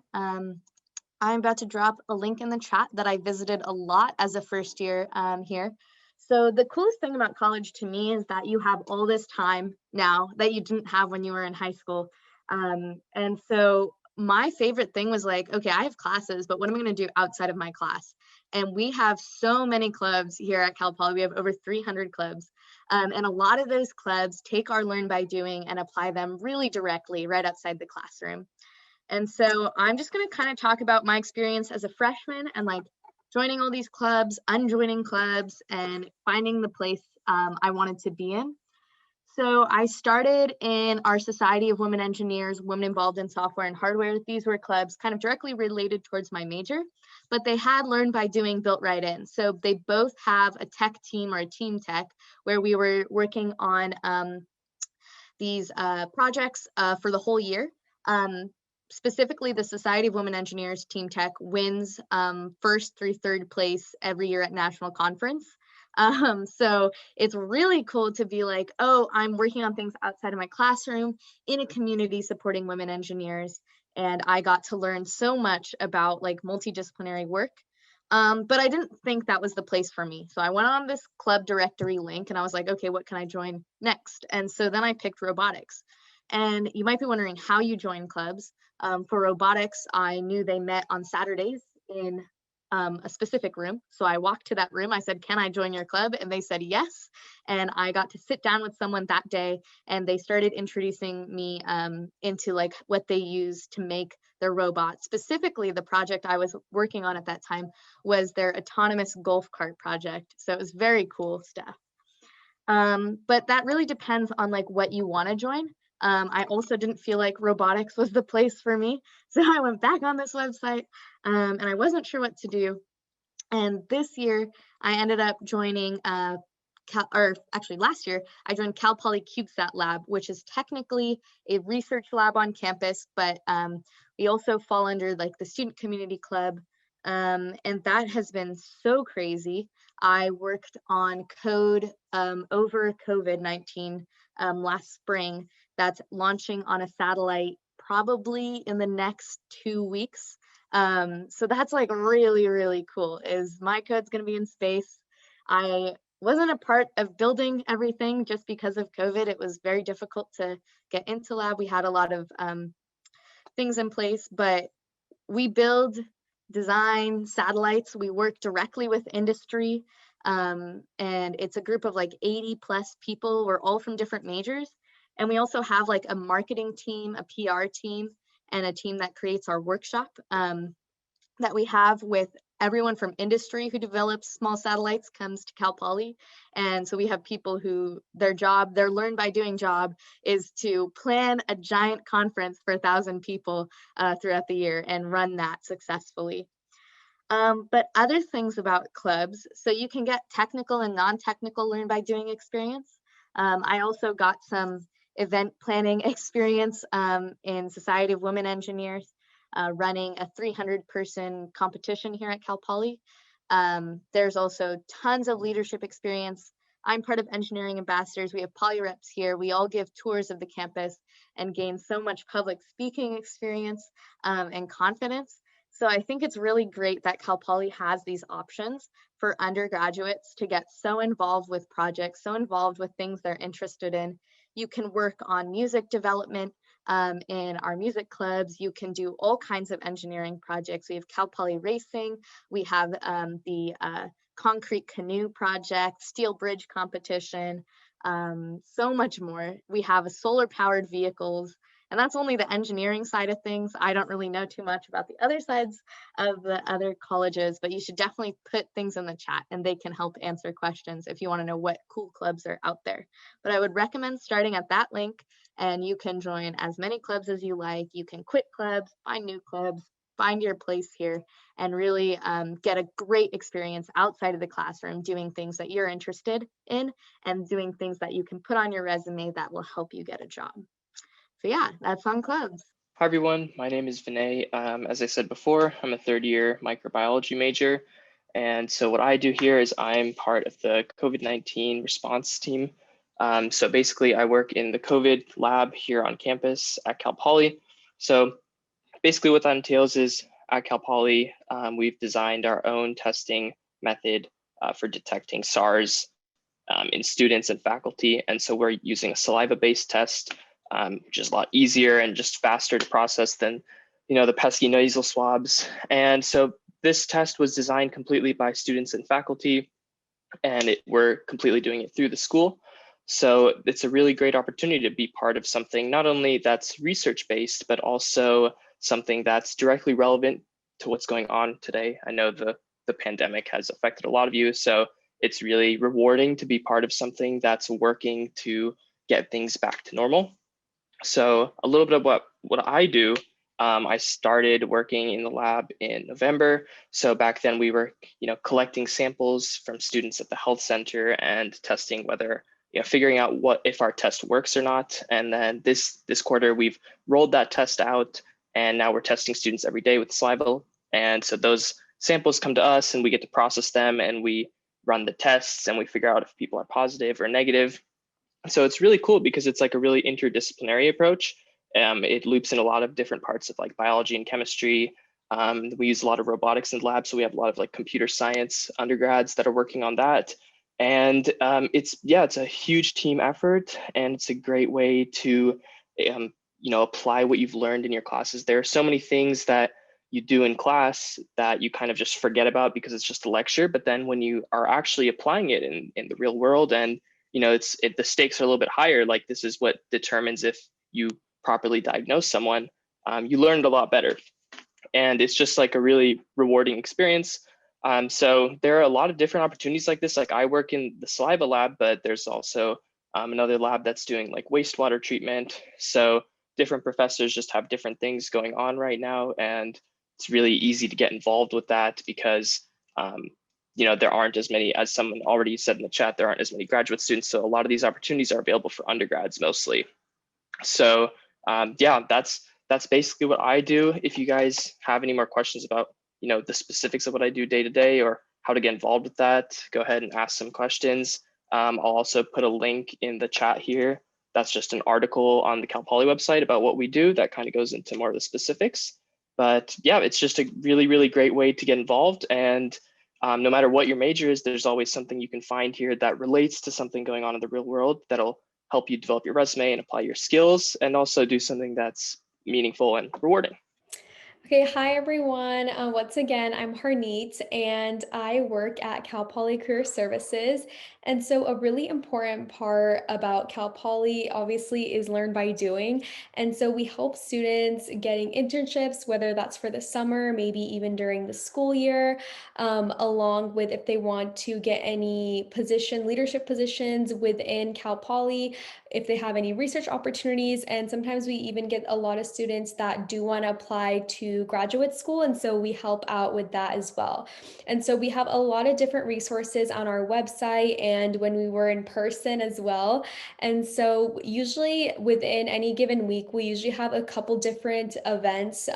I'm about to drop a link in the chat that I visited a lot as a first year here. So the coolest thing about college to me is that you have all this time now that you didn't have when you were in high school. And so my favorite thing was like, okay, I have classes, but what am I going to do outside of my class? And we have so many clubs here at Cal Poly. We have over 300 clubs. And a lot of those clubs take our learn by doing and apply them really directly right outside the classroom. And so I'm just going to kind of talk about my experience as a freshman and like joining all these clubs, unjoining clubs, and finding the place I wanted to be in. So I started in our Society of Women Engineers, Women Involved in Software and Hardware. These were clubs kind of directly related towards my major, but they had learn by doing built right in. So they both have a tech team or a team tech where we were working on these projects for the whole year. Specifically, the Society of Women Engineers Team Tech wins 1st through 3rd place every year at national conference. So it's really cool to be like, oh, I'm working on things outside of my classroom in a community supporting women engineers. And I got to learn so much about like multidisciplinary work. But I didn't think that was the place for me. So I went on this club directory link and I was like, okay, what can I join next? And so then I picked robotics. And you might be wondering how you join clubs. For robotics, I knew they met on Saturdays in a specific room. So I walked to that room. I said, can I join your club? And they said yes. And I got to sit down with someone that day and they started introducing me into like what they use to make their robots. Specifically, the project I was working on at that time was their autonomous golf cart project. So it was very cool stuff. But that really depends on like what you want to join. I also didn't feel like robotics was the place for me. So I went back on this website and I wasn't sure what to do. And this year I ended up joining last year, I joined Cal Poly CubeSat Lab, which is technically a research lab on campus, but we also fall under like the student community club. And that has been so crazy. I worked on code over COVID-19 last spring that's launching on a satellite probably in the next 2 weeks. So that's like really, really cool. Is my code's going to be in space. I wasn't a part of building everything just because of COVID. It was very difficult to get into lab. We had a lot of things in place, but we build, design satellites. We work directly with industry. And it's a group of like 80 plus people. We're all from different majors. And we also have like a marketing team, a PR team, and a team that creates our workshop that we have with everyone from industry who develops small satellites comes to Cal Poly. And so we have people who their learn by doing job is to plan a giant conference for 1,000 people throughout the year and run that successfully. But other things about clubs, so you can get technical and non-technical learn by doing experience. I also got some event planning experience in Society of Women Engineers, running a 300-person competition here at Cal Poly. There's also tons of leadership experience. I'm part of Engineering Ambassadors. We have poly reps here. We all give tours of the campus and gain so much public speaking experience and confidence. So I think it's really great that Cal Poly has these options for undergraduates to get so involved with projects, so involved with things they're interested in. You can work on music development in our music clubs. You can do all kinds of engineering projects. We have Cal Poly Racing. We have the concrete canoe project, steel bridge competition, so much more. We have solar powered vehicles. And that's only the engineering side of things. I don't really know too much about the other sides of the other colleges, but you should definitely put things in the chat and they can help answer questions if you want to know what cool clubs are out there. But I would recommend starting at that link, and you can join as many clubs as you like. You can quit clubs, find new clubs, find your place here, and really get a great experience outside of the classroom doing things that you're interested in and doing things that you can put on your resume that will help you get a job. So yeah, that's on clubs. Hi everyone, my name is Vinay. As I said before, I'm a third year microbiology major. And so what I do here is I'm part of the COVID-19 response team. So basically I work in the COVID lab here on campus at Cal Poly. So basically what that entails is at Cal Poly, we've designed our own testing method for detecting SARS in students and faculty. And so we're using a saliva-based test, which is a lot easier and just faster to process than, the pesky nasal swabs. And so this test was designed completely by students and faculty, and we're completely doing it through the school. So it's a really great opportunity to be part of something not only that's research-based, but also something that's directly relevant to what's going on today. I know the pandemic has affected a lot of you, so it's really rewarding to be part of something that's working to get things back to normal. So a little bit of what I do, I started working in the lab in November. So back then we were, collecting samples from students at the health center and testing whether, figuring out if our test works or not. And then this quarter we've rolled that test out, and now we're testing students every day with saliva. And so those samples come to us and we get to process them and we run the tests and we figure out if people are positive or negative. So it's really cool because it's like a really interdisciplinary approach. It loops in a lot of different parts of like biology and chemistry. We use a lot of robotics in the lab, so we have a lot of like computer science undergrads that are working on that. And it's a huge team effort, and it's a great way to apply what you've learned in your classes. There are so many things that you do in class that you kind of just forget about because it's just a lecture, but then when you are actually applying it in the real world, and the stakes are a little bit higher, like this is what determines if you properly diagnose someone, you learned a lot better. And it's just like a really rewarding experience. So there are a lot of different opportunities like this. Like I work in the saliva lab, but there's also another lab that's doing like wastewater treatment. So different professors just have different things going on right now, and it's really easy to get involved with that because there aren't as many, as someone already said in the chat, there aren't as many graduate students. So a lot of these opportunities are available for undergrads mostly. So yeah, that's basically what I do. If you guys have any more questions about the specifics of what I do day to day or how to get involved with that, go ahead and ask some questions. I'll also put a link in the chat here. That's just an article on the Cal Poly website about what we do that kind of goes into more of the specifics. But yeah, it's just a really, really great way to get involved. And no matter what your major is, there's always something you can find here that relates to something going on in the real world that'll help you develop your resume and apply your skills, and also do something that's meaningful and rewarding. Okay, hi everyone. Once again, I'm Harneet and I work at Cal Poly Career Services. And so a really important part about Cal Poly obviously is learn by doing. And so we help students getting internships, whether that's for the summer, maybe even during the school year, along with if they want to get any leadership positions within Cal Poly, if they have any research opportunities. And sometimes we even get a lot of students that do want to apply to graduate school. And so we help out with that as well. And so we have a lot of different resources on our website and when we were in person as well. And so usually within any given week, we usually have a couple different events,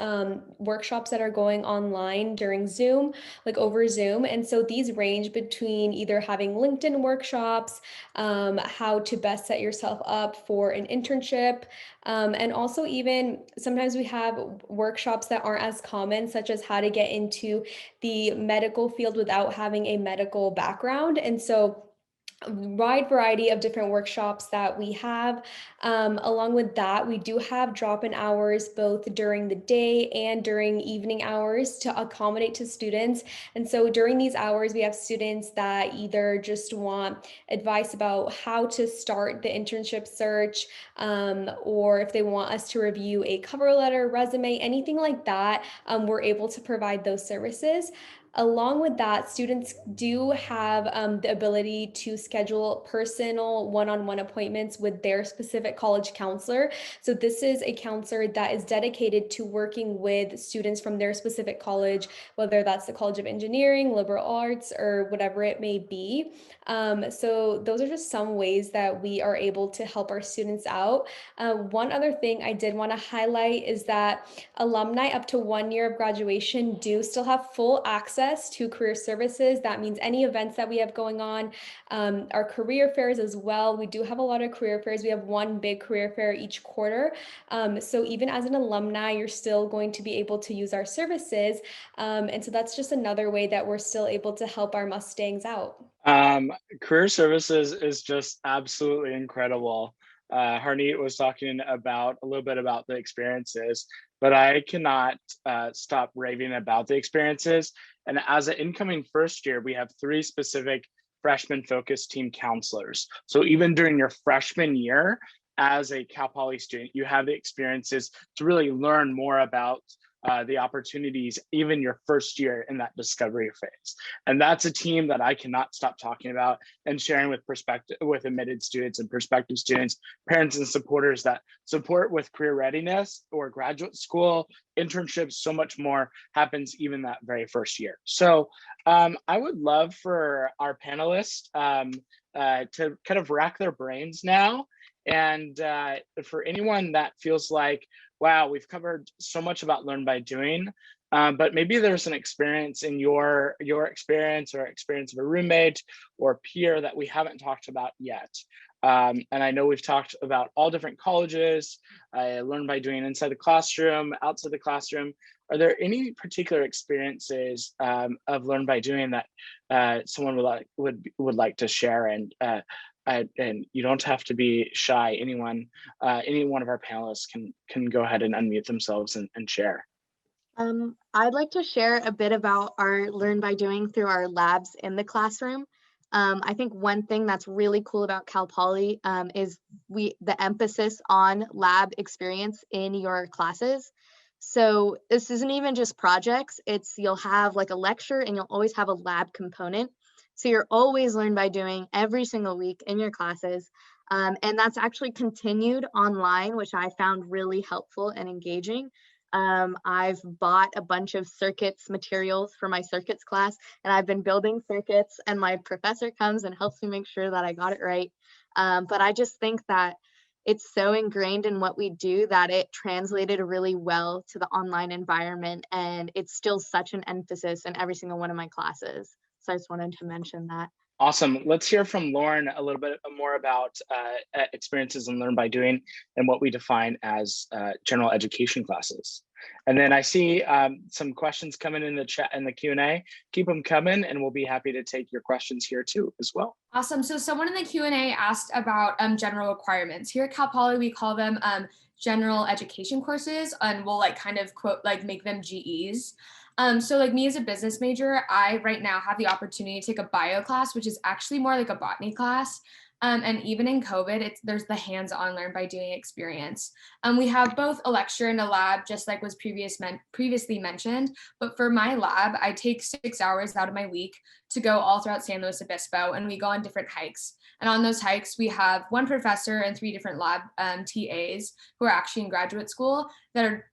workshops that are going online during Zoom, like over Zoom. And so these range between either having LinkedIn workshops, how to best set yourself up for an internship, and also even sometimes we have workshops that aren't as common, such as how to get into the medical field without having a medical background. And so a wide variety of different workshops that we have. Along with that, we do have drop-in hours both during the day and during evening hours to accommodate to students. And so during these hours, we have students that either just want advice about how to start the internship search, or if they want us to review a cover letter, resume, anything like that, we're able to provide those services. Along with that, students do have the ability to schedule personal one-on-one appointments with their specific college counselor. So this is a counselor that is dedicated to working with students from their specific college, whether that's the College of Engineering, Liberal Arts, or whatever it may be. So those are just some ways that we are able to help our students out. One other thing I did want to highlight is that alumni up to 1 year of graduation do still have full access to career services. That means any events that we have going on, our career fairs as well. We do have a lot of career fairs. We have one big career fair each quarter. So even as an alumni, you're still going to be able to use our services. And so that's just another way that we're still able to help our Mustangs out. Career services is just absolutely incredible. Harneet was talking about a little bit about the experiences, but I cannot stop raving about the experiences. And as an incoming first year, we have 3 specific freshman focused team counselors. So even during your freshman year, as a Cal Poly student, you have the experiences to really learn more about the opportunities, even your first year in that discovery phase. And that's a team that I cannot stop talking about and sharing with admitted students and prospective students, parents and supporters that support with career readiness or graduate school, internships, so much more happens even that very first year. So I would love for our panelists to kind of rack their brains now. And for anyone that feels like, wow, we've covered so much about learn by doing, but maybe there's an experience in your experience or experience of a roommate or peer that we haven't talked about yet. And I know we've talked about all different colleges, learn by doing inside the classroom, outside the classroom. Are there any particular experiences of learn by doing that someone would like to share? And you don't have to be shy. Any one of our panelists can go ahead and unmute themselves and share. I'd like to share a bit about our learn by doing through our labs in the classroom. I think one thing that's really cool about Cal Poly is the emphasis on lab experience in your classes. So this isn't even just projects, you'll have like a lecture and you'll always have a lab component. So you're always learn by doing every single week in your classes. And that's actually continued online, which I found really helpful and engaging. I've bought a bunch of circuits materials for my circuits class, and I've been building circuits, and my professor comes and helps me make sure that I got it right. But I just think that it's so ingrained in what we do that it translated really well to the online environment, and it's still such an emphasis in every single one of my classes. So I just wanted to mention that. Awesome. Let's hear from Lauren a little bit more about experiences in Learn by Doing and what we define as general education classes. And then I see some questions coming in the chat and the Q&A. Keep them coming, and we'll be happy to take your questions here too as well. Awesome. So someone in the Q&A asked about general requirements. Here at Cal Poly, we call them general education courses, and we'll like kind of quote like make them GEs. So like me as a business major, I right now have the opportunity to take a bio class, which is actually more like a botany class. And even in COVID, there's the hands-on Learn by Doing experience. We have both a lecture and a lab, just like was previously mentioned. But for my lab, I take 6 hours out of my week to go all throughout San Luis Obispo, and we go on different hikes. And on those hikes, we have one professor and 3 different lab TAs who are actually in graduate school that are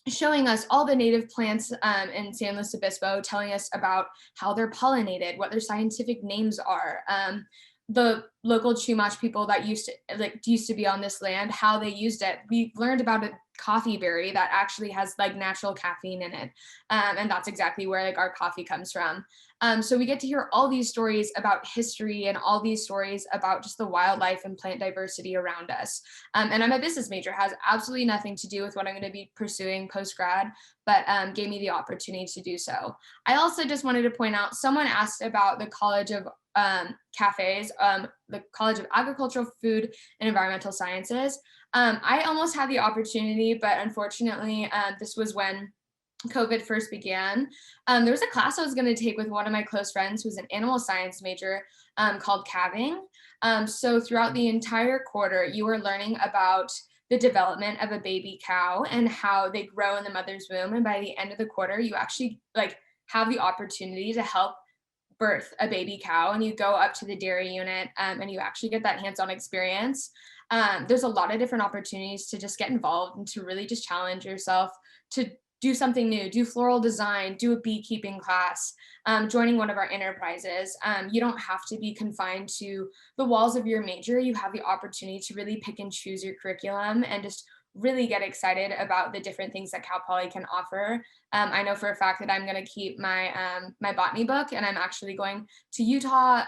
showing us all the native plants in San Luis Obispo, telling us about how they're pollinated, what their scientific names are, the local Chumash people that used to be on this land, how they used it. We learned about a coffee berry that actually has like natural caffeine in it, and that's exactly where like our coffee comes from. So we get to hear all these stories about history and all these stories about just the wildlife and plant diversity around us. And I'm a business major, has absolutely nothing to do with what I'm going to be pursuing post-grad, but gave me the opportunity to do so. I also just wanted to point out, someone asked about the College of cafes, the College of Agricultural, Food, and Environmental Sciences. I almost had the opportunity, but unfortunately, this was when COVID first began. There was a class I was going to take with one of my close friends who's an animal science major called calving. So throughout the entire quarter, you were learning about the development of a baby cow and how they grow in the mother's womb. And by the end of the quarter, you actually like have the opportunity to help birth a baby cow, and you go up to the dairy unit and you actually get that hands-on experience. There's a lot of different opportunities to just get involved and to really just challenge yourself to do something new, do floral design, do a beekeeping class, joining one of our enterprises. You don't have to be confined to the walls of your major. You have the opportunity to really pick and choose your curriculum and just really get excited about the different things that Cal Poly can offer. I know for a fact that I'm going to keep my my botany book, and I'm actually going to Utah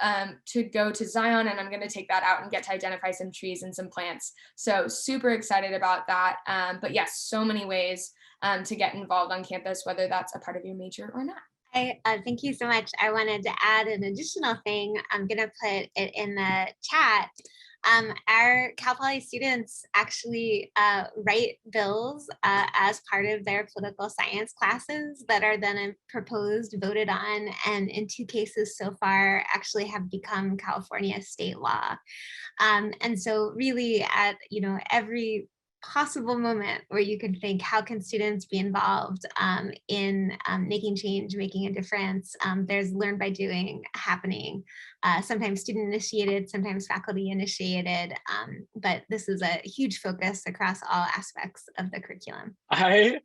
to go to Zion, and I'm going to take that out and get to identify some trees and some plants. So super excited about that. But yes, so many ways to get involved on campus, whether that's a part of your major or not. Thank you so much. I wanted to add an additional thing. I'm going to put it in the chat. Our Cal Poly students actually write bills as part of their political science classes that are then proposed, voted on, and in 2 cases so far actually have become California state law. And so really at every possible moment where you can think, how can students be involved in making change, making a difference? There's Learn by Doing happening, sometimes student initiated, sometimes faculty initiated, but this is a huge focus across all aspects of the curriculum. I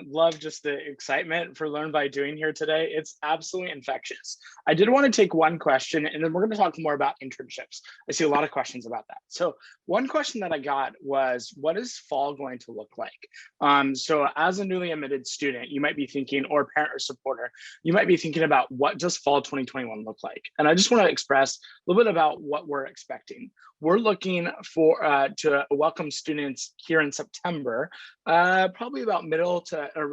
love just the excitement for Learn by Doing here today. It's absolutely infectious. I did want to take one question, and then we're going to talk more about internships. I see a lot of questions about that. So one question that I got was, what is fall going to look like? So as a newly admitted student, you might be thinking, or parent or supporter, you might be thinking about, what does fall 2021 look like? And I just want to express a little bit about what we're expecting. We're looking for to welcome students here in September, probably about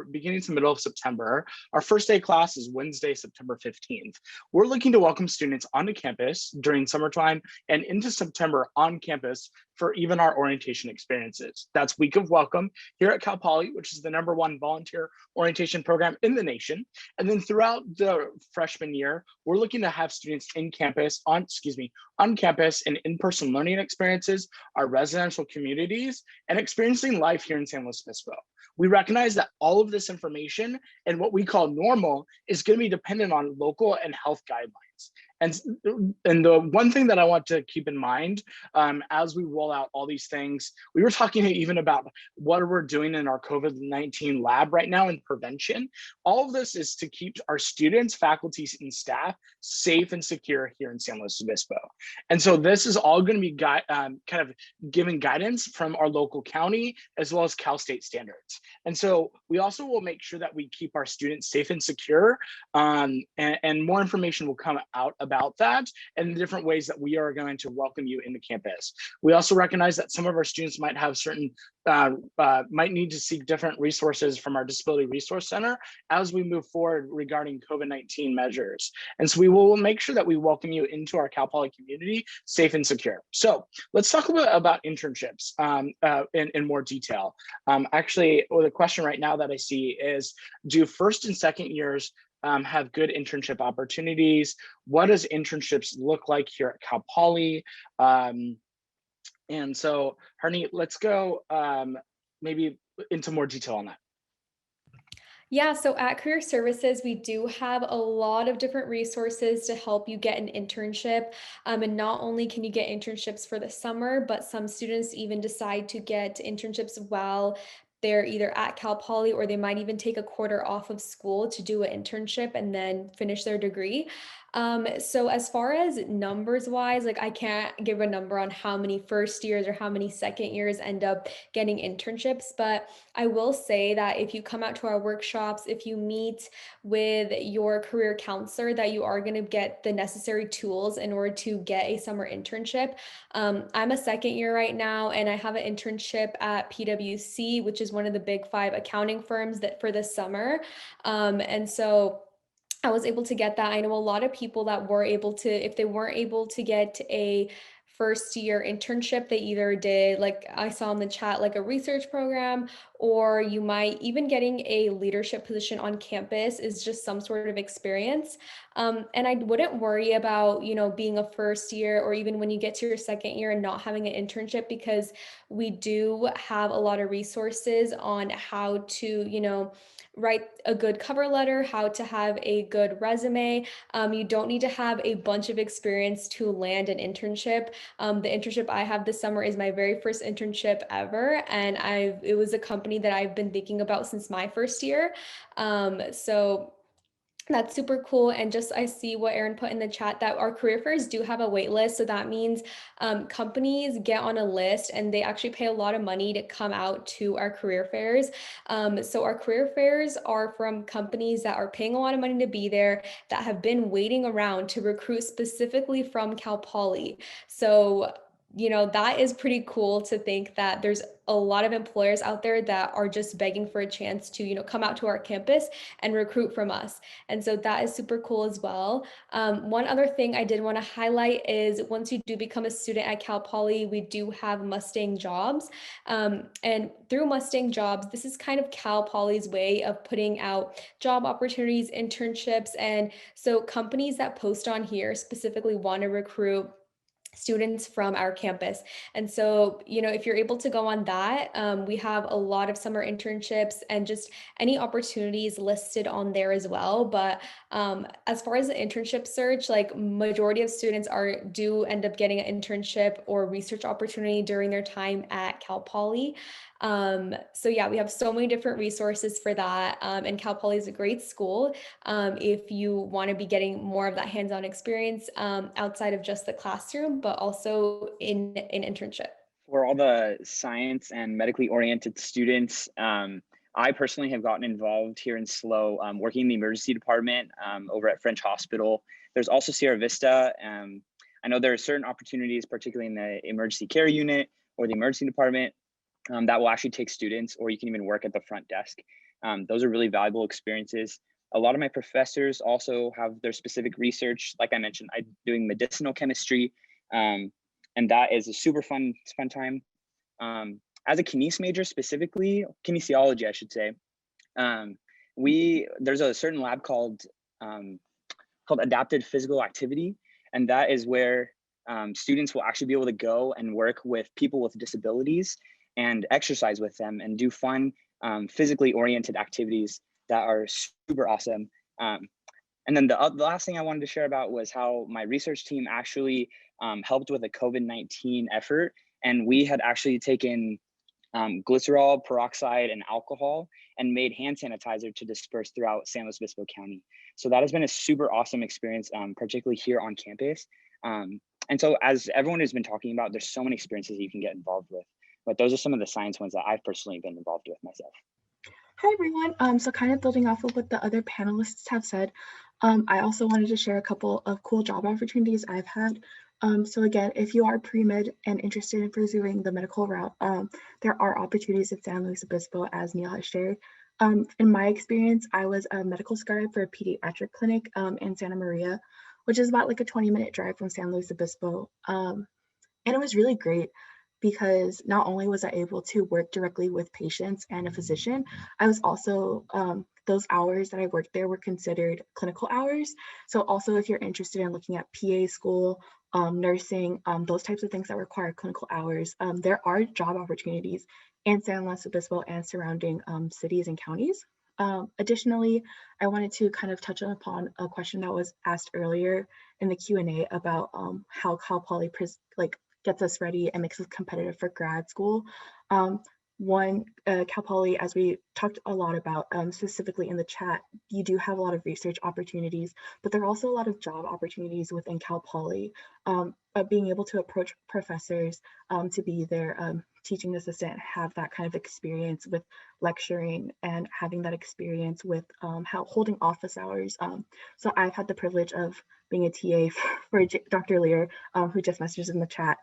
beginning to middle of September. Our first day class is Wednesday, September 15th. We're looking to welcome students onto campus during summertime and into September on campus for even our orientation experiences. That's Week of Welcome here at Cal Poly, which is the #1 volunteer orientation program in the nation. And then throughout the freshman year, we're looking to have students on campus and in-person learning experiences, our residential communities, and experiencing life here in San Luis Obispo. We recognize that all of this information and what we call normal is going to be dependent on local and health guidelines. And the one thing that I want to keep in mind as we roll out all these things, we were talking even about what we're doing in our COVID-19 lab right now in prevention. All of this is to keep our students, faculties, and staff safe and secure here in San Luis Obispo. And so this is all going to be kind of given guidance from our local county as well as Cal State standards. And so we also will make sure that we keep our students safe and secure, and more information will come out about that and the different ways that we are going to welcome you into campus. We also recognize that some of our students might have certain, might need to seek different resources from our Disability Resource Center as we move forward regarding COVID-19 measures. And so we will make sure that we welcome you into our Cal Poly community safe and secure. So let's talk a bit about internships in more detail. Actually, the question right now that I see is, do first and second years have good internship opportunities? What does internships look like here at Cal Poly? And so, Harneet, let's go maybe into more detail on that. Yeah, so at Career Services, we do have a lot of different resources to help you get an internship. And not only can you get internships for the summer, but some students even decide to get internships while they're either at Cal Poly, or they might even take a quarter off of school to do an internship and then finish their degree. So as far as numbers wise, like I can't give a number on how many first years or how many second years end up getting internships, but I will say that if you come out to our workshops, if you meet with your career counselor, that you are going to get the necessary tools in order to get a summer internship. I'm a second year right now, and I have an internship at PwC, which is one of the big 5 accounting firms that for the summer. And so I was able to get that. I know a lot of people that were able to, if they weren't able to get a first year internship, they either did, like I saw in the chat, like a research program, or you might even getting a leadership position on campus is just some sort of experience. And I wouldn't worry about, being a first year or even when you get to your second year and not having an internship, because we do have a lot of resources on how to, write a good cover letter, how to have a good resume. You don't need to have a bunch of experience to land an internship. The internship I have this summer is my very first internship ever, and it was a company that I've been thinking about since my first year. So that's super cool. And just I see what Aaron put in the chat that our career fairs do have a wait list. So that means companies get on a list and they actually pay a lot of money to come out to our career fairs. So our career fairs are from companies that are paying a lot of money to be there, that have been waiting around to recruit specifically from Cal Poly. So that is pretty cool to think that there's a lot of employers out there that are just begging for a chance to, come out to our campus and recruit from us. And so that is super cool as well. One other thing I did want to highlight is once you do become a student at Cal Poly, we do have Mustang Jobs. And through Mustang Jobs, this is kind of Cal Poly's way of putting out job opportunities, internships. And so companies that post on here specifically want to recruit students from our campus. And so, if you're able to go on that, we have a lot of summer internships and just any opportunities listed on there as well. But as far as the internship search, like majority of students do end up getting an internship or research opportunity during their time at Cal Poly. So yeah, we have so many different resources for that. And Cal Poly is a great school if you want to be getting more of that hands-on experience outside of just the classroom, but also in an internship. For all the science and medically oriented students, I personally have gotten involved here in SLO, working in the emergency department over at French Hospital. There's also Sierra Vista. I know there are certain opportunities, particularly in the emergency care unit or the emergency department, that will actually take students, or you can even work at the front desk. Those are really valuable experiences. A lot of my professors also have their specific research. Like I mentioned, I'm doing medicinal chemistry, and that is a super fun time. As a kines major, specifically kinesiology, I should say, there's a certain lab called adapted physical activity, and that is where students will actually be able to go and work with people with disabilities and exercise with them and do fun physically oriented activities that are super awesome. And then the last thing I wanted to share about was how my research team actually helped with a COVID-19 effort. And we had actually taken glycerol, peroxide, and alcohol and made hand sanitizer to disperse throughout San Luis Obispo County. So that has been a super awesome experience, particularly here on campus. And so as everyone has been talking about, there's so many experiences you can get involved with, but those are some of the science ones that I've personally been involved with myself. Hi everyone. So kind of building off of what the other panelists have said, I also wanted to share a couple of cool job opportunities I've had. So again, if you are pre-med and interested in pursuing the medical route, there are opportunities at San Luis Obispo, as Neil has shared. In my experience, I was a medical scribe for a pediatric clinic in Santa Maria, which is about like a 20-minute drive from San Luis Obispo. And it was really great because not only was I able to work directly with patients and a physician, I was also, those hours that I worked there were considered clinical hours. So also if you're interested in looking at PA school, nursing, those types of things that require clinical hours, there are job opportunities in San Luis Obispo and surrounding cities and counties. Additionally, I wanted to kind of touch upon a question that was asked earlier in the Q&A about how Cal Poly gets us ready and makes us competitive for grad school. Cal Poly, as we talked a lot about, specifically in the chat, you do have a lot of research opportunities, but there are also a lot of job opportunities within Cal Poly. Being able to approach professors to be their teaching assistant, have that kind of experience with lecturing and having that experience with how holding office hours. So I've had the privilege of being a TA for Dr. Lear, who just messaged in the chat,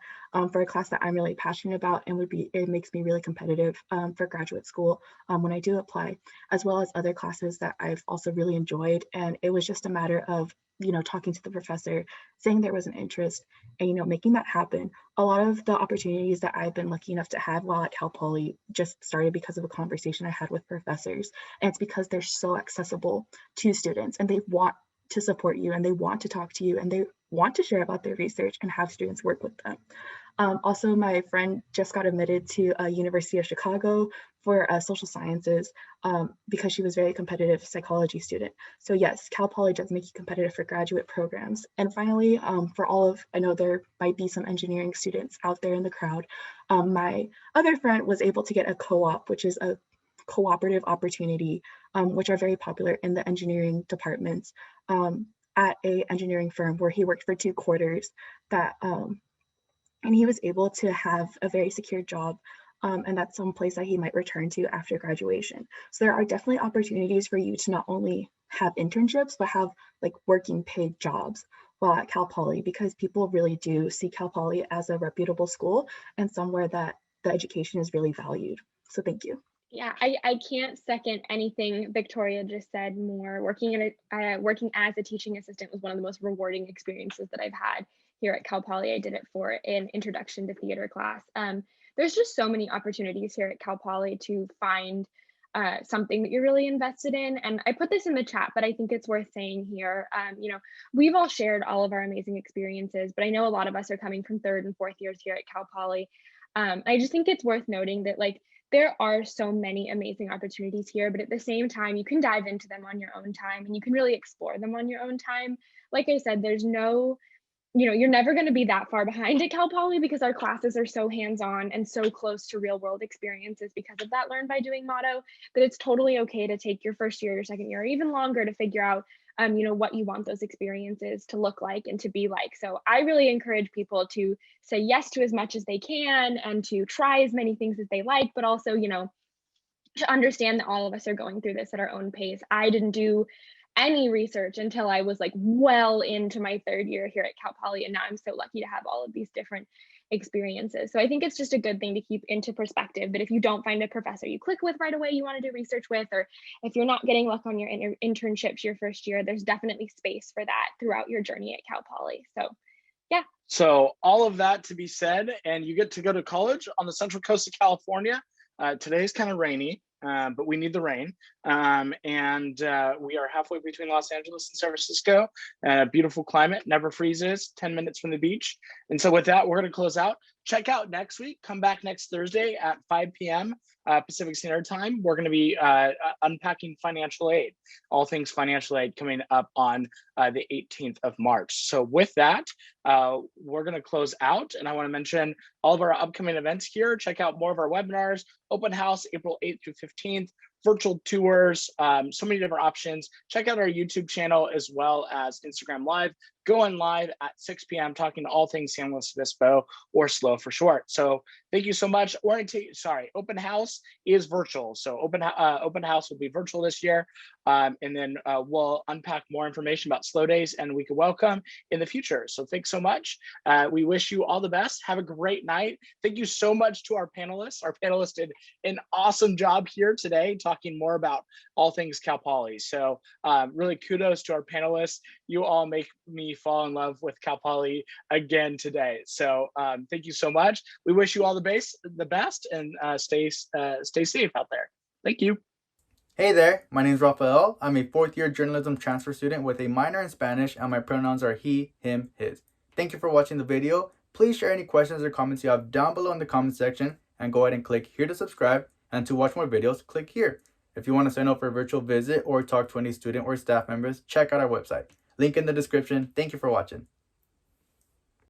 for a class that I'm really passionate about and it makes me really competitive for graduate school when I do apply, as well as other classes that I've also really enjoyed. And it was just a matter of, talking to the professor, saying there was an interest and, making that happen. A lot of the opportunities that I've been lucky enough to have while at Cal Poly just started because of a conversation I had with professors. And it's because they're so accessible to students and they want to support you and they want to talk to you and they want to share about their research and have students work with them. Also, my friend just got admitted to University of Chicago for social sciences because she was a very competitive psychology student. So yes, Cal Poly does make you competitive for graduate programs. And finally, I know there might be some engineering students out there in the crowd. My other friend was able to get a co-op, which is a cooperative opportunity, which are very popular in the engineering departments at a engineering firm where he worked for 2 quarters and he was able to have a very secure job, and that's some place that he might return to after graduation. So there are definitely opportunities for you to not only have internships, but have working paid jobs while at Cal Poly, because people really do see Cal Poly as a reputable school and somewhere that the education is really valued. So thank you. Yeah, I can't second anything Victoria just said more. Working as a teaching assistant was one of the most rewarding experiences that I've had here at Cal Poly. I did it for an introduction to theater class. There's just so many opportunities here at Cal Poly to find something that you're really invested in. And I put this in the chat, but I think it's worth saying here. We've all shared all of our amazing experiences, but I know a lot of us are coming from 3rd and 4th years here at Cal Poly. I just think it's worth noting that there are so many amazing opportunities here, but at the same time, you can dive into them on your own time and you can really explore them on your own time. Like I said, there's no, you're never going to be that far behind at Cal Poly because our classes are so hands-on and so close to real world experiences because of that learn by doing motto, that it's totally okay to take your 1st year, your 2nd year, or even longer to figure out what you want those experiences to look like and to be like. So I really encourage people to say yes to as much as they can and to try as many things as they like, but also, to understand that all of us are going through this at our own pace. I didn't do any research until I was well into my 3rd year here at Cal Poly, and now I'm so lucky to have all of these different experiences. So I think it's just a good thing to keep into perspective that if you don't find a professor you click with right away, you want to do research with, or if you're not getting luck on your internships your 1st year, there's definitely space for that throughout your journey at Cal Poly. So yeah. So all of that to be said, and you get to go to college on the Central Coast of California. Today's kind of rainy, but we need the rain. And we are halfway between Los Angeles and San Francisco. Beautiful climate, never freezes, 10 minutes from the beach. And so with that, we're going to close out. check out next week. Come back next Thursday at 5 p.m. Pacific Standard Time. We're going to be unpacking financial aid, all things financial aid, coming up on the 18th of March. So with that, we're going to close out. And I want to mention all of our upcoming events here. Check out more of our webinars, open house April 8th through 15th, virtual tours, so many different options. Check out our YouTube channel as well as Instagram Live. Going live at 6 p.m. talking to all things San Luis Obispo, or SLO for short. So thank you so much. Open house is virtual. So open house will be virtual this year. And then we'll unpack more information about SLO days and we can welcome in the future. So thanks so much. We wish you all the best. Have a great night. Thank you so much to our panelists. Our panelists did an awesome job here today, talking more about all things Cal Poly. So really kudos to our panelists. You all make me fall in love with Cal Poly again today. So thank you so much. We wish you all the best, and stay safe out there. Thank you. Hey there, my name is Rafael. I'm a fourth-year journalism transfer student with a minor in Spanish, and my pronouns are he, him, his. Thank you for watching the video. Please share any questions or comments you have down below in the comment section, and go ahead and click here to subscribe. And to watch more videos, click here. If you want to sign up for a virtual visit or talk to any student or staff members, check out our website. Link in the description. Thank you for watching.